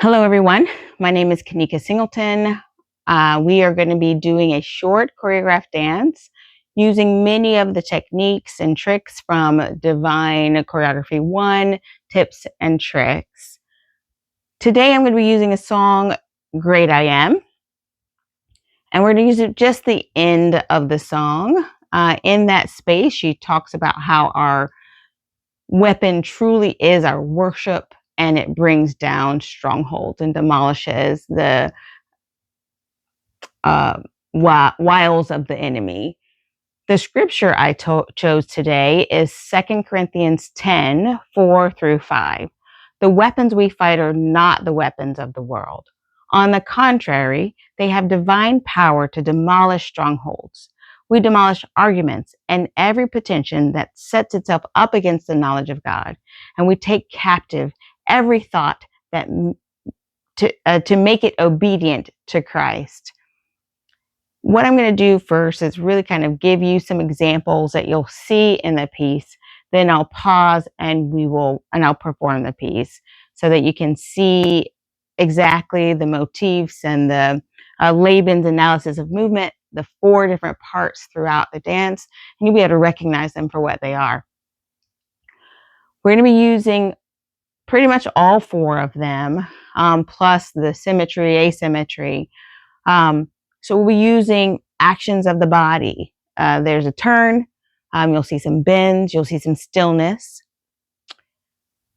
Hello, everyone. My name is Kanika Singleton. We are going to be doing a short choreographed dance using many of the techniques and tricks from Divine Choreography 1 Tips and Tricks. Today, I'm going to be using a song, Great I Am, and we're going to use it just the end of the song. In that space, she talks about how our weapon truly is our worship, and it brings down strongholds and demolishes the wiles of the enemy. The scripture I chose today is 2 Corinthians 10, 4 through 5. The weapons we fight are not the weapons of the world. On the contrary, they have divine power to demolish strongholds. We demolish arguments and every pretension that sets itself up against the knowledge of God, and we take captive every thought that to make it obedient to Christ. What I'm going to do first is really kind of give you some examples that you'll see in the piece. Then I'll pause and I'll perform the piece so that you can see exactly the motifs and the Laban's analysis of movement, the 4 different parts throughout the dance, and you'll be able to recognize them for what they are. We're going to be using pretty much all 4 of them, plus the symmetry, asymmetry. So we'll be using actions of the body. There's a turn. You'll see some bends. You'll see some stillness.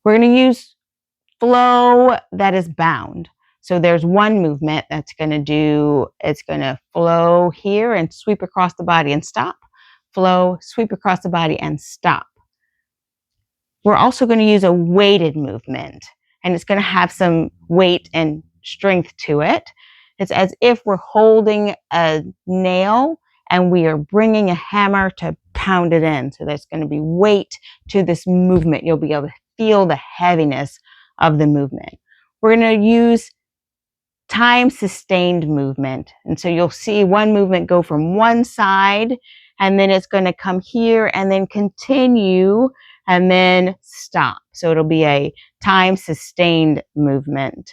We're going to use flow that is bound. So there's one movement that's going to flow here and sweep across the body and stop. Flow, sweep across the body and stop. We're also going to use a weighted movement, and it's going to have some weight and strength to it. It's as if we're holding a nail and we are bringing a hammer to pound it in. So there's going to be weight to this movement. You'll be able to feel the heaviness of the movement. We're going to use time sustained movement. And so you'll see one movement go from one side, and then it's going to come here and then continue and then stop. So it'll be a time sustained movement.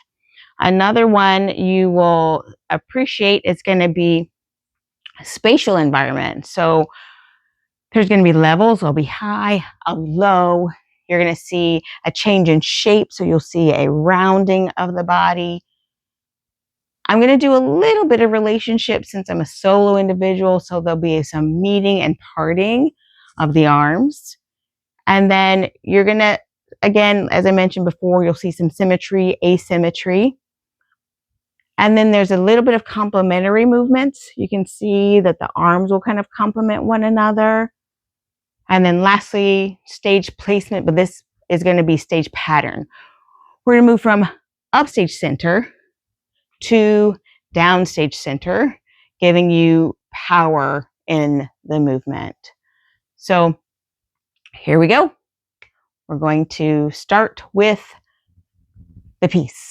Another one you will appreciate is going to be spatial environment. So there's going to be levels. There'll be high, a low. You're going to see a change in shape. So you'll see a rounding of the body. I'm going to do a little bit of relationship since I'm a solo individual. So there'll be some meeting and parting of the arms. And then you're going to, again, as I mentioned before, you'll see some symmetry, asymmetry. And then there's a little bit of complementary movements. You can see that the arms will kind of complement one another. And then lastly, stage placement, but this is going to be stage pattern. We're going to move from upstage center to downstage center, giving you power in the movement. So here we go. We're going to start with the piece.